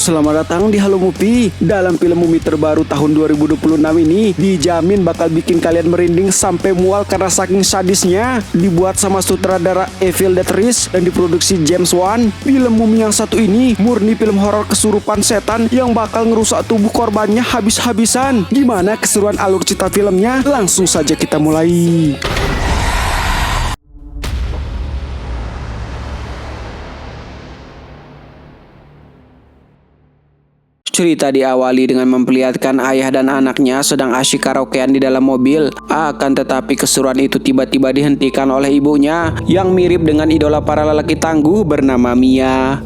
Selamat datang di Halo Movie. Dalam film Movie terbaru tahun 2026 ini dijamin bakal bikin kalian merinding sampai mual karena saking sadisnya. Dibuat sama sutradara Evil Dead Rise dan diproduksi James Wan. Film Mummy yang satu ini murni film horor kesurupan setan yang bakal ngerusak tubuh korbannya habis-habisan. Gimana keseruan alur cerita filmnya? Langsung saja kita mulai. Cerita diawali dengan memperlihatkan ayah dan anaknya sedang asyik karaokean di dalam mobil. Akan tetapi keseruan itu tiba-tiba dihentikan oleh ibunya yang mirip dengan idola para lelaki tangguh bernama Mia.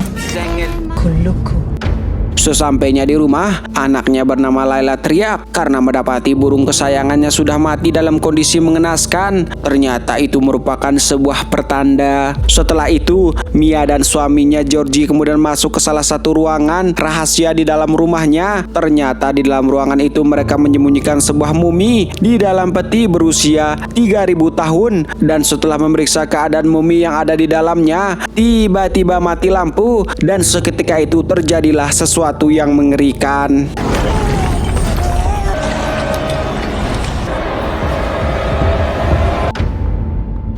Sesampainya di rumah, anaknya bernama Layla teriak karena mendapati burung kesayangannya sudah mati dalam kondisi mengenaskan. Ternyata itu merupakan sebuah pertanda. Setelah itu, Mia dan suaminya Georgie kemudian masuk ke salah satu ruangan rahasia di dalam rumahnya. Ternyata di dalam ruangan itu mereka menyembunyikan sebuah mumi di dalam peti berusia 3000 tahun. Dan setelah memeriksa keadaan mumi yang ada di dalamnya, tiba-tiba mati lampu dan seketika itu terjadilah sesuatu yang mengerikan.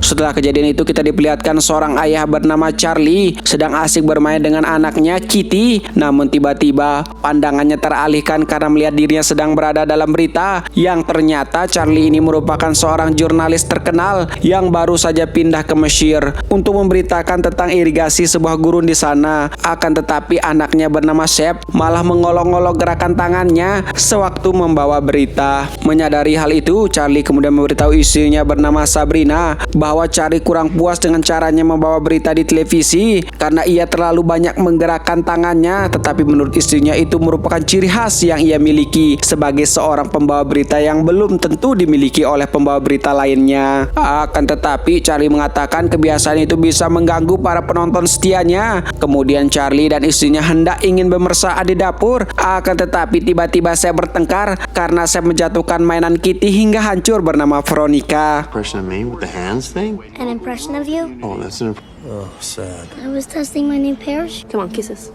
Setelah kejadian itu kita diperlihatkan seorang ayah bernama Charlie sedang asik bermain dengan anaknya Kitty. Namun tiba-tiba pandangannya teralihkan karena melihat dirinya sedang berada dalam berita yang ternyata Charlie ini merupakan seorang jurnalis terkenal yang baru saja pindah ke Mesir untuk memberitakan tentang irigasi sebuah gurun di sana. Akan tetapi anaknya bernama Shep malah mengolok-olok gerakan tangannya sewaktu membawa berita. Menyadari hal itu, Charlie kemudian memberitahu istrinya bernama Sabrina bahwa Charlie kurang puas dengan caranya membawa berita di televisi karena ia terlalu banyak menggerakkan tangannya. Tetapi menurut istrinya itu merupakan ciri khas yang ia miliki sebagai seorang pembawa berita yang belum tentu dimiliki oleh pembawa berita lainnya. Akan tetapi Charlie mengatakan kebiasaan itu bisa mengganggu para penonton setianya. Kemudian Charlie dan istrinya hendak ingin bermesraan di dapur. Akan tetapi tiba-tiba saya bertengkar karena saya menjatuhkan mainan Kitty hingga hancur bernama Veronica. Impression of me with the hands thing? An impression of you? Oh, that's an Oh, sad. I was testing my new parachute. Come on, kisses.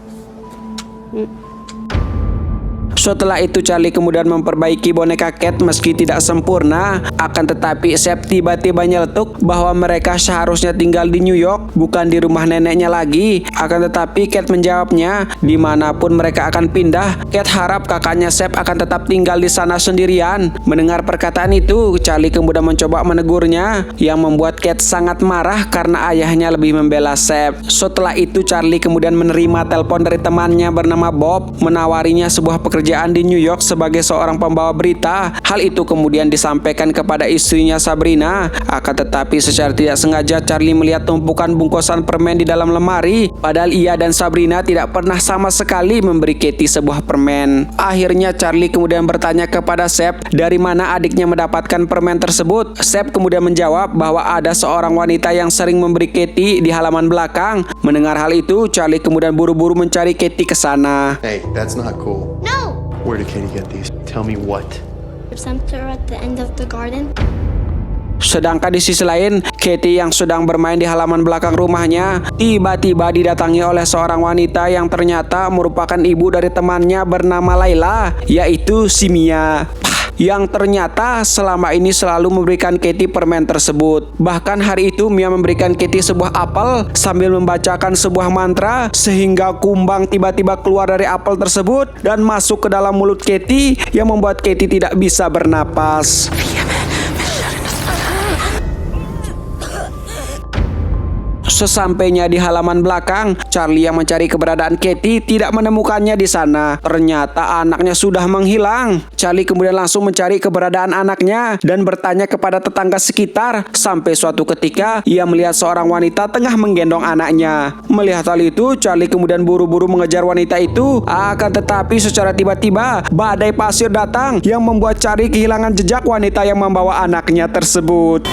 Setelah itu Charlie kemudian memperbaiki boneka Cat meski tidak sempurna. Akan tetapi Shep tiba-tiba nyeletuk bahwa mereka seharusnya tinggal di New York, bukan di rumah neneknya lagi. Akan tetapi Cat menjawabnya, dimanapun mereka akan pindah, Cat harap kakaknya Shep akan tetap tinggal di sana sendirian. Mendengar perkataan itu, Charlie kemudian mencoba menegurnya, yang membuat Cat sangat marah karena ayahnya lebih membela Shep. Setelah itu Charlie kemudian menerima telepon dari temannya bernama Bob, menawarinya sebuah pekerjaan di New York sebagai seorang pembawa berita. Hal itu kemudian disampaikan kepada istrinya Sabrina. Akan tetapi secara tidak sengaja Charlie melihat tumpukan bungkusan permen di dalam lemari. Padahal ia dan Sabrina tidak pernah sama sekali memberi Katie sebuah permen. Akhirnya Charlie kemudian bertanya kepada Shep dari mana adiknya mendapatkan permen tersebut. Shep kemudian menjawab bahwa ada seorang wanita yang sering memberi Katie di halaman belakang. Mendengar hal itu, Charlie kemudian buru-buru mencari Katie ke sana. Hey, that's not cool. No! Where did Katie get these? Tell me what? Center at the end of the garden. Sedangkan di sisi lain, Katie yang sedang bermain di halaman belakang rumahnya tiba-tiba didatangi oleh seorang wanita yang ternyata merupakan ibu dari temannya bernama Layla, yaitu si Mia, yang ternyata selama ini selalu memberikan Katie permen tersebut. Bahkan hari itu Mia memberikan Katie sebuah apel sambil membacakan sebuah mantra sehingga kumbang tiba-tiba keluar dari apel tersebut dan masuk ke dalam mulut Katie yang membuat Katie tidak bisa bernapas. Sesampainya di halaman belakang, Charlie yang mencari keberadaan Katie tidak menemukannya di sana. Ternyata anaknya sudah menghilang. Charlie kemudian langsung mencari keberadaan anaknya dan bertanya kepada tetangga sekitar. Sampai suatu ketika, ia melihat seorang wanita tengah menggendong anaknya. Melihat hal itu, Charlie kemudian buru-buru mengejar wanita itu. Akan tetapi secara tiba-tiba, badai pasir datang yang membuat Charlie kehilangan jejak wanita yang membawa anaknya tersebut.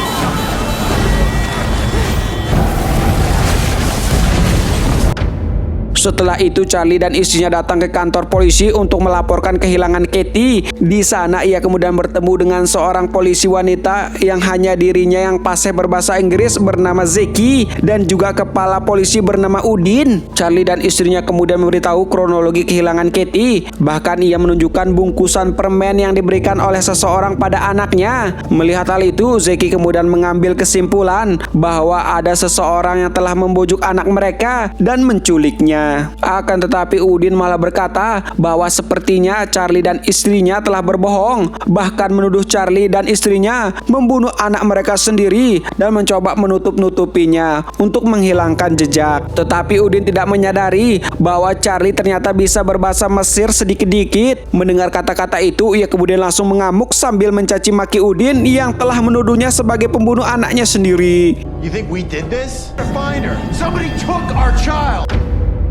Setelah itu Charlie dan istrinya datang ke kantor polisi untuk melaporkan kehilangan Katie Di sana ia kemudian bertemu dengan seorang polisi wanita yang hanya dirinya yang fasih berbahasa Inggris bernama Zeki dan juga kepala polisi bernama Udin. Charlie dan istrinya kemudian memberitahu kronologi kehilangan Katie. Bahkan ia menunjukkan bungkusan permen yang diberikan oleh seseorang pada anaknya. Melihat hal itu, Zeki kemudian mengambil kesimpulan bahwa ada seseorang yang telah membujuk anak mereka dan menculiknya. Akan tetapi Udin malah berkata bahwa sepertinya Charlie dan istrinya telah berbohong, bahkan menuduh Charlie dan istrinya membunuh anak mereka sendiri dan mencoba menutup-nutupinya untuk menghilangkan jejak. Tetapi Udin tidak menyadari bahwa Charlie ternyata bisa berbahasa Mesir sedikit-dikit. Mendengar kata-kata itu, ia kemudian langsung mengamuk sambil mencaci maki Udin yang telah menuduhnya sebagai pembunuh anaknya sendiri. You think we did this? Find her. Somebody took our child.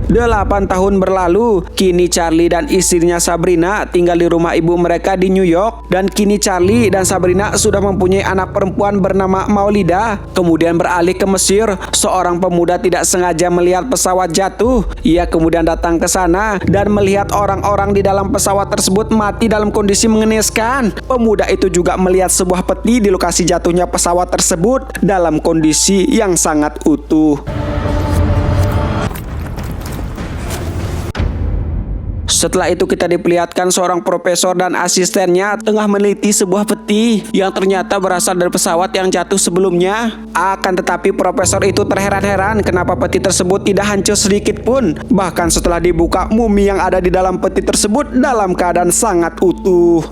8 tahun berlalu, kini Charlie dan istrinya Sabrina tinggal di rumah ibu mereka di New York. Dan kini Charlie dan Sabrina sudah mempunyai anak perempuan bernama Maulida. Kemudian beralih ke Mesir, seorang pemuda tidak sengaja melihat pesawat jatuh. Ia kemudian datang ke sana dan melihat orang-orang di dalam pesawat tersebut mati dalam kondisi mengenaskan. Pemuda itu juga melihat sebuah peti di lokasi jatuhnya pesawat tersebut dalam kondisi yang sangat utuh. Setelah itu kita diperlihatkan seorang profesor dan asistennya tengah meneliti sebuah peti yang ternyata berasal dari pesawat yang jatuh sebelumnya. Akan tetapi profesor itu terheran-heran kenapa peti tersebut tidak hancur sedikit pun. Bahkan setelah dibuka, mumi yang ada di dalam peti tersebut dalam keadaan sangat utuh.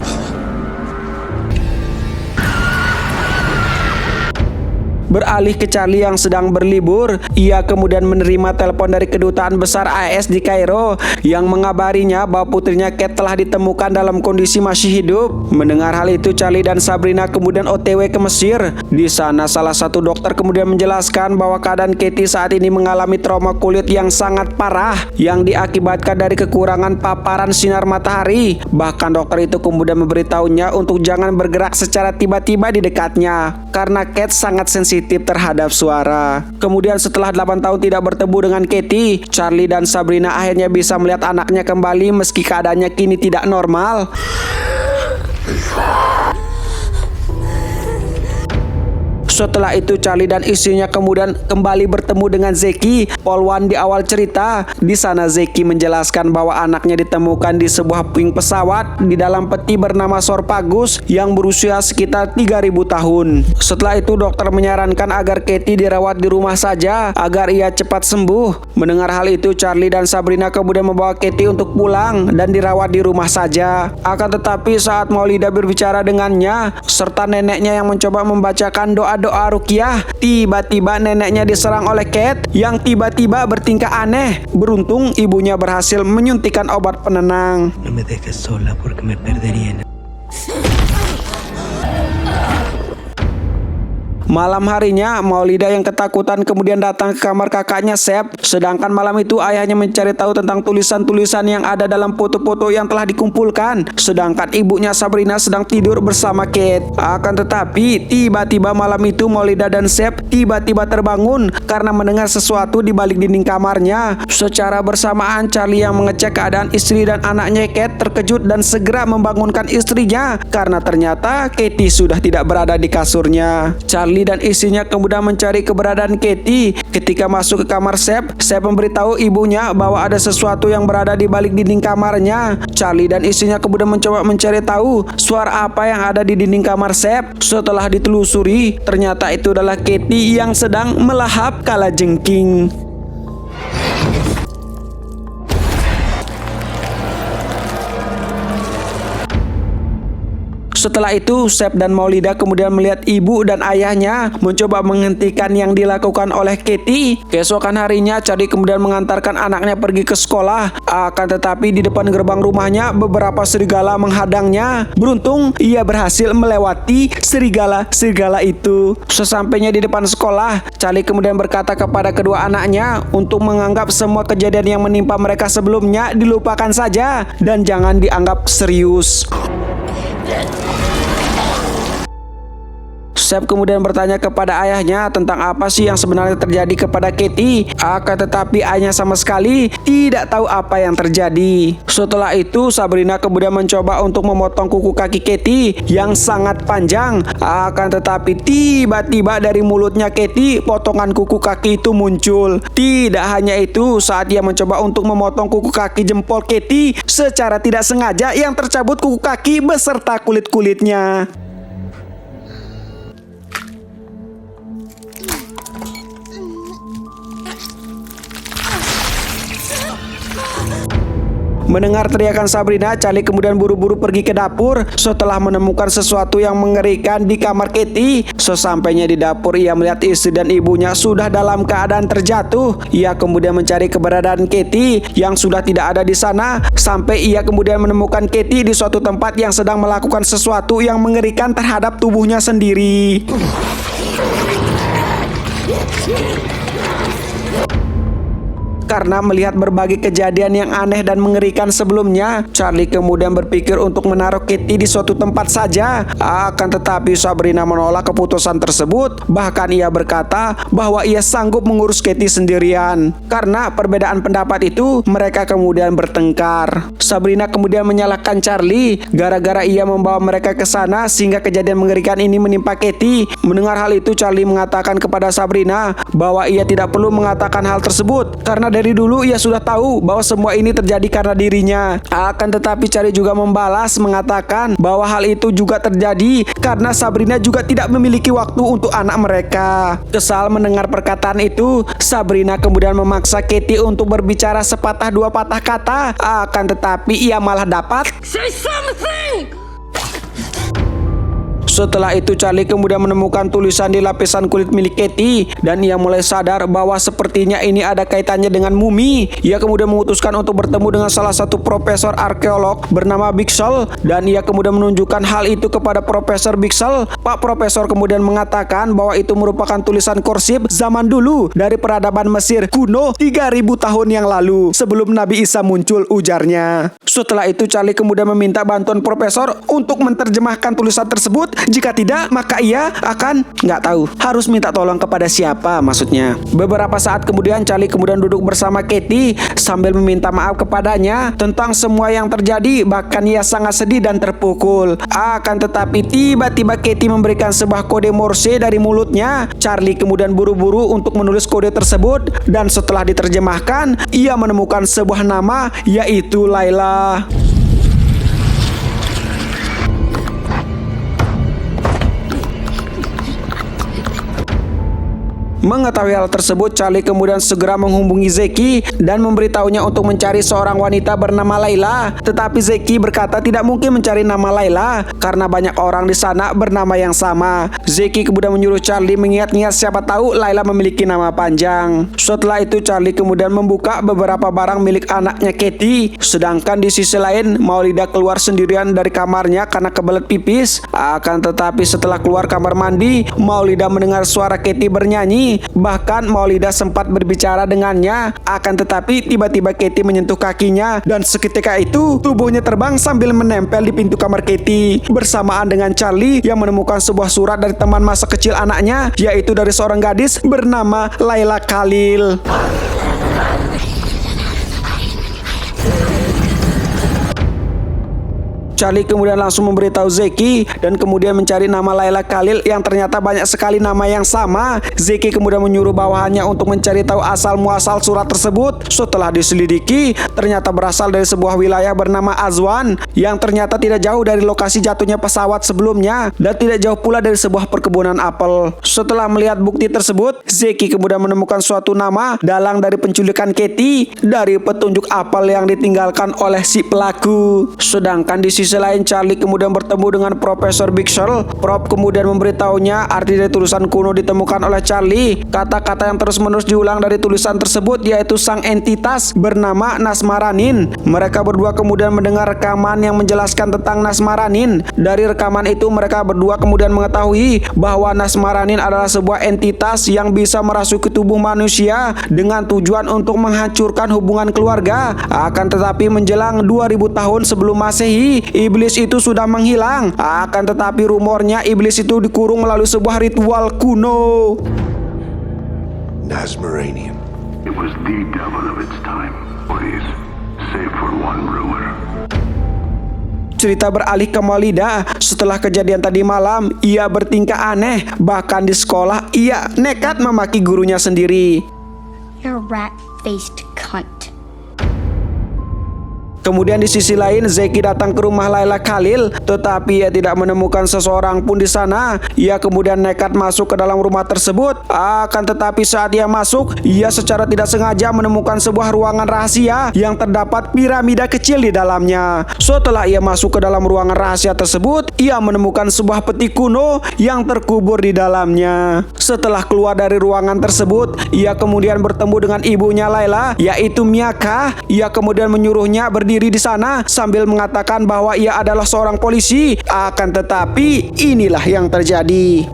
Beralih ke Charlie yang sedang berlibur, ia kemudian menerima telepon dari kedutaan besar AS di Kairo yang mengabarinya bahwa putrinya Kate telah ditemukan dalam kondisi masih hidup. Mendengar hal itu, Charlie dan Sabrina kemudian OTW ke Mesir. Di sana salah satu dokter kemudian menjelaskan bahwa keadaan Katie saat ini mengalami trauma kulit yang sangat parah yang diakibatkan dari kekurangan paparan sinar matahari. Bahkan dokter itu kemudian memberitahunya untuk jangan bergerak secara tiba-tiba di dekatnya karena Kate sangat sensitif terhadap suara. Kemudian setelah 8 tahun tidak bertemu dengan Katie, Charlie dan Sabrina akhirnya bisa melihat anaknya kembali meski keadaannya kini tidak normal. Setelah itu Charlie dan istrinya kemudian kembali bertemu dengan Zeki, polwan di awal cerita. Di sana Zeki menjelaskan bahwa anaknya ditemukan di sebuah puing pesawat di dalam peti bernama Sorpagus yang berusia sekitar 3.000 tahun. Setelah itu dokter menyarankan agar Katie dirawat di rumah saja agar ia cepat sembuh. Mendengar hal itu, Charlie dan Sabrina kemudian membawa Katie untuk pulang dan dirawat di rumah saja. Akan tetapi saat Maulida berbicara dengannya serta neneknya yang mencoba membacakan doa ruqyah, tiba-tiba neneknya diserang oleh Kate yang tiba-tiba bertingkah aneh. Beruntung ibunya berhasil menyuntikkan obat penenang. No me dejes sola porque me perdería. Malam harinya, Maulida yang ketakutan kemudian datang ke kamar kakaknya Sep. Sedangkan malam itu ayahnya mencari tahu tentang tulisan-tulisan yang ada dalam foto-foto yang telah dikumpulkan. Sedangkan ibunya Sabrina sedang tidur bersama Kate. Akan tetapi, tiba-tiba malam itu Maulida dan Sep tiba-tiba terbangun karena mendengar sesuatu di balik dinding kamarnya. Secara bersamaan, Charlie yang mengecek keadaan istri dan anaknya Kate terkejut dan segera membangunkan istrinya karena ternyata Katie sudah tidak berada di kasurnya. Charlie dan istrinya kemudian mencari keberadaan Katie. Ketika masuk ke kamar Sep memberitahu ibunya bahwa ada sesuatu yang berada di balik dinding kamarnya. Charlie dan istrinya kemudian mencoba mencari tahu suara apa yang ada di dinding kamar Sep. Setelah ditelusuri, ternyata itu adalah Katie yang sedang melahap kalajengking. Setelah itu, Sep dan Maulida kemudian melihat ibu dan ayahnya mencoba menghentikan yang dilakukan oleh Katie. Keesokan harinya, Charlie kemudian mengantarkan anaknya pergi ke sekolah. Akan tetapi di depan gerbang rumahnya beberapa serigala menghadangnya. Beruntung ia berhasil melewati serigala itu. Sesampainya di depan sekolah, Charlie kemudian berkata kepada kedua anaknya untuk menganggap semua kejadian yang menimpa mereka sebelumnya dilupakan saja dan jangan dianggap serius. Seb kemudian bertanya kepada ayahnya tentang apa sih yang sebenarnya terjadi kepada Katie. Akan tetapi ayahnya sama sekali tidak tahu apa yang terjadi. Setelah itu Sabrina kemudian mencoba untuk memotong kuku kaki Katie yang sangat panjang. Akan tetapi tiba-tiba dari mulutnya Katie potongan kuku kaki itu muncul. Tidak hanya itu, saat dia mencoba untuk memotong kuku kaki jempol Katie, secara tidak sengaja yang tercabut kuku kaki beserta kulit-kulitnya. Mendengar teriakan Sabrina, Charlie kemudian buru-buru pergi ke dapur setelah menemukan sesuatu yang mengerikan di kamar Katie. Sesampainya di dapur, ia melihat istri dan ibunya sudah dalam keadaan terjatuh. Ia kemudian mencari keberadaan Katie yang sudah tidak ada di sana, sampai ia kemudian menemukan Katie di suatu tempat yang sedang melakukan sesuatu yang mengerikan terhadap tubuhnya sendiri. Karena melihat berbagai kejadian yang aneh dan mengerikan sebelumnya, Charlie kemudian berpikir untuk menaruh Katie di suatu tempat saja. Akan tetapi Sabrina menolak keputusan tersebut. Bahkan ia berkata bahwa ia sanggup mengurus Katie sendirian. Karena perbedaan pendapat itu, mereka kemudian bertengkar. Sabrina kemudian menyalahkan Charlie gara-gara ia membawa mereka ke sana sehingga kejadian mengerikan ini menimpa Katie. Mendengar hal itu, Charlie mengatakan kepada Sabrina bahwa ia tidak perlu mengatakan hal tersebut karena dari dulu ia sudah tahu bahwa semua ini terjadi karena dirinya. Akan tetapi Charlie juga membalas mengatakan bahwa hal itu juga terjadi karena Sabrina juga tidak memiliki waktu untuk anak mereka. Kesal mendengar perkataan itu, Sabrina kemudian memaksa Katie untuk berbicara sepatah dua patah kata. Akan tetapi ia malah dapat Say something! Setelah itu Charlie kemudian menemukan tulisan di lapisan kulit milik Katie dan ia mulai sadar bahwa sepertinya ini ada kaitannya dengan mumi. Ia kemudian memutuskan untuk bertemu dengan salah satu profesor arkeolog bernama Bixel dan ia kemudian menunjukkan hal itu kepada Profesor Bixel. Pak Profesor kemudian mengatakan bahwa itu merupakan tulisan kursif zaman dulu dari peradaban Mesir kuno 3000 tahun yang lalu sebelum Nabi Isa muncul, ujarnya. Setelah itu Charlie kemudian meminta bantuan Profesor untuk menerjemahkan tulisan tersebut. Jika tidak, maka ia akan nggak tahu harus minta tolong kepada siapa maksudnya. Beberapa saat kemudian Charlie kemudian duduk bersama Katie sambil meminta maaf kepadanya tentang semua yang terjadi. Bahkan ia sangat sedih dan terpukul. Akan tetapi tiba-tiba Katie memberikan sebuah kode Morse dari mulutnya. Charlie kemudian buru-buru untuk menulis kode tersebut dan setelah diterjemahkan, ia menemukan sebuah nama yaitu Layla. Mengetahui hal tersebut, Charlie kemudian segera menghubungi Zeki dan memberitahunya untuk mencari seorang wanita bernama Layla. Tetapi Zeki berkata tidak mungkin mencari nama Layla karena banyak orang di sana bernama yang sama. Zeki kemudian menyuruh Charlie mengingat-ingat siapa tahu Layla memiliki nama panjang. Setelah itu Charlie kemudian membuka beberapa barang milik anaknya Katie. Sedangkan di sisi lain, Maulida keluar sendirian dari kamarnya karena kebelet pipis. Akan tetapi setelah keluar kamar mandi, Maulida mendengar suara Katie bernyanyi. Bahkan Maulida sempat berbicara dengannya. Akan tetapi tiba-tiba Katie menyentuh kakinya dan seketika itu tubuhnya terbang sambil menempel di pintu kamar Katie. Bersamaan dengan Charlie yang menemukan sebuah surat dari teman masa kecil anaknya, yaitu dari seorang gadis bernama Layla Khalil. Charlie kemudian langsung memberitahu Zeki dan kemudian mencari nama Layla Khalil yang ternyata banyak sekali nama yang sama. Zeki kemudian menyuruh bawahannya untuk mencari tahu asal muasal surat tersebut. Setelah diselidiki, ternyata berasal dari sebuah wilayah bernama Azwan yang ternyata tidak jauh dari lokasi jatuhnya pesawat sebelumnya dan tidak jauh pula dari sebuah perkebunan apel. Setelah melihat bukti tersebut, Zeki kemudian menemukan suatu nama dalang dari penculikan Katie dari petunjuk apel yang ditinggalkan oleh si pelaku. Sedangkan di sisi lain, Charlie kemudian bertemu dengan Profesor Bixel. Prof kemudian memberitahunya arti dari tulisan kuno ditemukan oleh Charlie. Kata-kata yang terus-menerus diulang dari tulisan tersebut yaitu sang entitas bernama Nasmaranin. Mereka berdua kemudian mendengar rekaman yang menjelaskan tentang Nasmaranin. Dari rekaman itu mereka berdua kemudian mengetahui bahwa Nasmaranin adalah sebuah entitas yang bisa merasuki tubuh manusia dengan tujuan untuk menghancurkan hubungan keluarga. Akan tetapi menjelang 2000 tahun sebelum Masehi, iblis itu sudah menghilang. Akan tetapi rumornya iblis itu dikurung melalui sebuah ritual kuno. Nasmaranian. It was the devil of its time. Please, save for one ruler. Cerita beralih ke Maulida. Setelah kejadian tadi malam, ia bertingkah aneh. Bahkan di sekolah, ia nekat memaki gurunya sendiri. You're a rat-faced cunt. Kemudian di sisi lain, Zeki datang ke rumah Layla Khalil, tetapi ia tidak menemukan seseorang pun di sana. Ia kemudian nekat masuk ke dalam rumah tersebut. Akan tetapi saat ia masuk, ia secara tidak sengaja menemukan sebuah ruangan rahasia yang terdapat piramida kecil di dalamnya. Setelah ia masuk ke dalam ruangan rahasia tersebut, ia menemukan sebuah peti kuno yang terkubur di dalamnya. Setelah keluar dari ruangan tersebut, ia kemudian bertemu dengan ibunya Layla, yaitu Miyaka. Ia kemudian menyuruhnya berdiri di sana sambil mengatakan bahwa ia adalah seorang polisi. Akan tetapi inilah yang terjadi.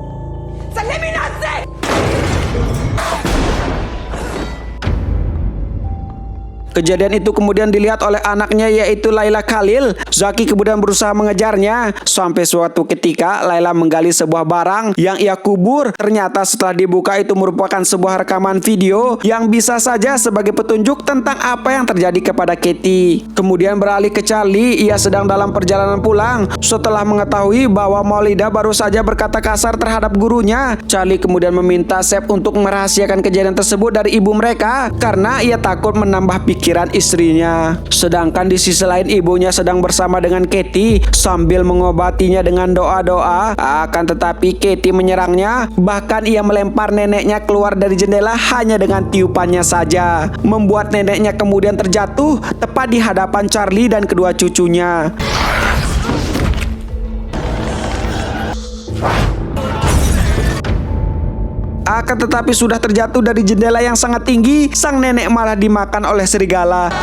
Kejadian itu kemudian dilihat oleh anaknya, yaitu Layla Khalil. Zaki kemudian berusaha mengejarnya. Sampai suatu ketika Layla menggali sebuah barang yang ia kubur. Ternyata setelah dibuka itu merupakan sebuah rekaman video yang bisa saja sebagai petunjuk tentang apa yang terjadi kepada Katie. Kemudian beralih ke Charlie. Ia sedang dalam perjalanan pulang. Setelah mengetahui bahwa Maulida baru saja berkata kasar terhadap gurunya, Charlie kemudian meminta Sep untuk merahasiakan kejadian tersebut dari ibu mereka karena ia takut menambah pikiran istrinya. Sedangkan di sisi lain, ibunya sedang bersama dengan Katie sambil mengobatinya dengan doa-doa. Akan tetapi Katie menyerangnya. Bahkan ia melempar neneknya keluar dari jendela hanya dengan tiupannya saja, membuat neneknya kemudian terjatuh tepat di hadapan Charlie dan kedua cucunya. Akan tetapi sudah terjatuh dari jendela yang sangat tinggi, sang nenek malah dimakan oleh serigala.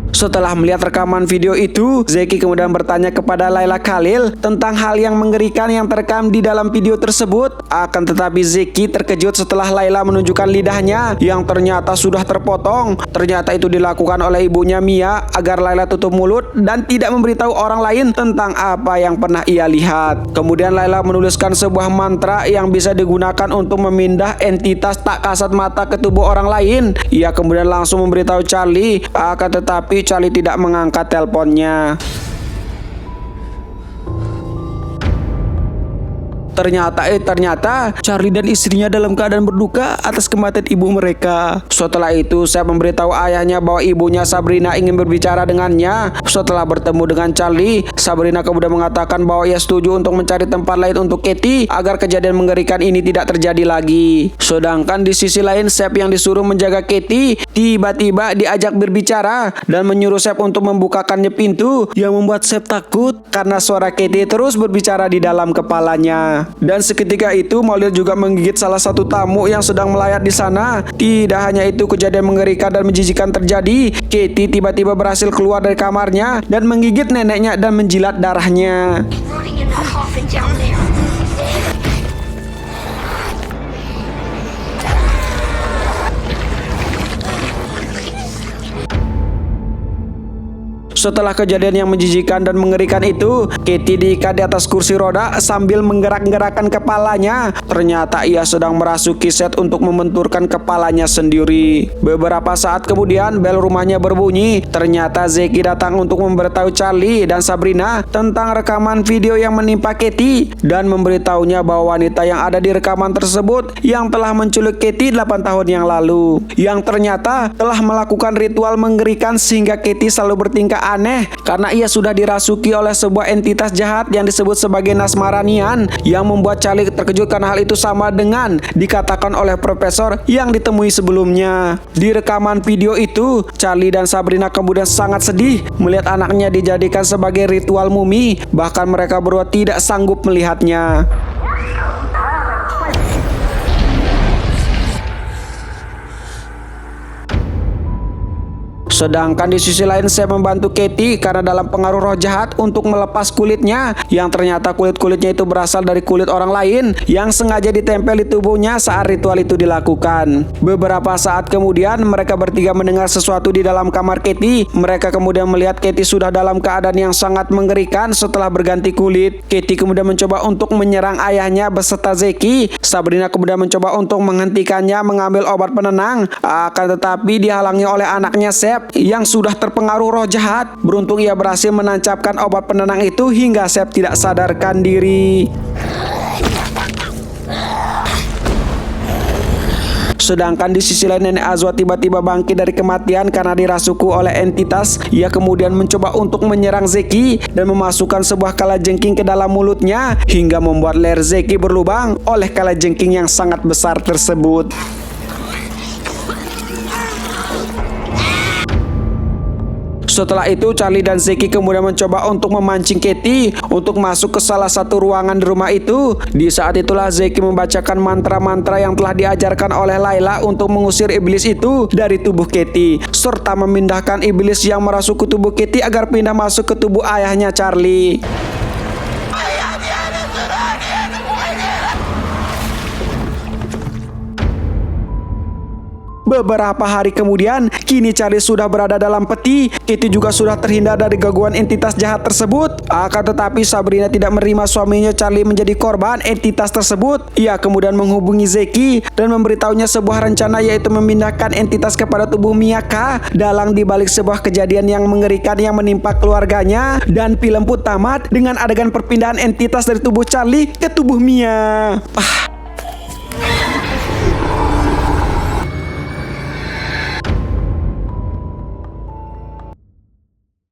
Setelah melihat rekaman video itu, Zeki kemudian bertanya kepada Layla Khalil tentang hal yang mengerikan yang terekam di dalam video tersebut. Akan tetapi Zeki terkejut setelah Layla menunjukkan lidahnya yang ternyata sudah terpotong. Ternyata itu dilakukan oleh ibunya Mia agar Layla tutup mulut dan tidak memberitahu orang lain tentang apa yang pernah ia lihat. Kemudian Layla menuliskan sebuah mantra yang bisa digunakan untuk memindah entitas tak kasat mata ke tubuh orang lain. Ia kemudian langsung memberitahu Charlie. Akan tetapi Charlie tidak mengangkat teleponnya. Ternyata Charlie dan istrinya dalam keadaan berduka atas kematian ibu mereka. Setelah itu, Sep memberitahu ayahnya bahwa ibunya Sabrina ingin berbicara dengannya. Setelah bertemu dengan Charlie, Sabrina kemudian mengatakan bahwa ia setuju untuk mencari tempat lain untuk Katie agar kejadian mengerikan ini tidak terjadi lagi. Sedangkan di sisi lain, Sep yang disuruh menjaga Katie tiba-tiba diajak berbicara dan menyuruh Sep untuk membukakannya pintu, yang membuat Sep takut karena suara Katie terus berbicara di dalam kepalanya. Dan seketika itu Maulid juga menggigit salah satu tamu yang sedang melayat di sana. Tidak hanya itu, kejadian mengerikan dan menjijikan terjadi. Katie tiba-tiba berhasil keluar dari kamarnya dan menggigit neneknya dan menjilat darahnya. Setelah kejadian yang menjijikan dan mengerikan itu, Katie diikat di atas kursi roda sambil menggerak-gerakkan kepalanya. Ternyata ia sedang merasuki set untuk membenturkan kepalanya sendiri. Beberapa saat kemudian bel rumahnya berbunyi. Ternyata Zeki datang untuk memberitahu Charlie dan Sabrina tentang rekaman video yang menimpa Katie dan memberitahunya bahwa wanita yang ada di rekaman tersebut yang telah menculik Katie 8 tahun yang lalu, yang ternyata telah melakukan ritual mengerikan sehingga Katie selalu bertingkah aneh karena ia sudah dirasuki oleh sebuah entitas jahat yang disebut sebagai Nasmaranian, yang membuat Charlie terkejut karena hal itu sama dengan dikatakan oleh profesor yang ditemui sebelumnya. Di rekaman video itu, Charlie dan Sabrina kemudian sangat sedih melihat anaknya dijadikan sebagai ritual mumi, bahkan mereka berdua tidak sanggup melihatnya. Sedangkan di sisi lain Sep membantu Katie karena dalam pengaruh roh jahat untuk melepas kulitnya, yang ternyata kulit-kulitnya itu berasal dari kulit orang lain yang sengaja ditempel di tubuhnya saat ritual itu dilakukan. Beberapa saat kemudian mereka bertiga mendengar sesuatu di dalam kamar Katie. Mereka kemudian melihat Katie sudah dalam keadaan yang sangat mengerikan setelah berganti kulit. Katie kemudian mencoba untuk menyerang ayahnya beserta Zeki. Sabrina kemudian mencoba untuk menghentikannya mengambil obat penenang, akan tetapi dihalangi oleh anaknya Sep yang sudah terpengaruh roh jahat. Beruntung ia berhasil menancapkan obat penenang itu hingga Sep tidak sadarkan diri. Sedangkan di sisi lain Nenek Azwa tiba-tiba bangkit dari kematian karena dirasuki oleh entitas. Ia kemudian mencoba untuk menyerang Zeki dan memasukkan sebuah kalajengking ke dalam mulutnya hingga membuat leher Zeki berlubang oleh kalajengking yang sangat besar tersebut. Setelah itu Charlie dan Zeki kemudian mencoba untuk memancing Katie untuk masuk ke salah satu ruangan di rumah itu. Di saat itulah Zeki membacakan mantra-mantra yang telah diajarkan oleh Layla untuk mengusir iblis itu dari tubuh Katie, serta memindahkan iblis yang merasuki tubuh Katie agar pindah masuk ke tubuh ayahnya Charlie. Beberapa hari kemudian, kini Charlie sudah berada dalam peti. Katie juga sudah terhindar dari gangguan entitas jahat tersebut. Akan tetapi Sabrina tidak menerima suaminya Charlie menjadi korban entitas tersebut. Ia kemudian menghubungi Zeki dan memberitahunya sebuah rencana, yaitu memindahkan entitas kepada tubuh Miyaka. Dalang dibalik sebuah kejadian yang mengerikan yang menimpa keluarganya, dan film pun tamat dengan adegan perpindahan entitas dari tubuh Charlie ke tubuh Mia.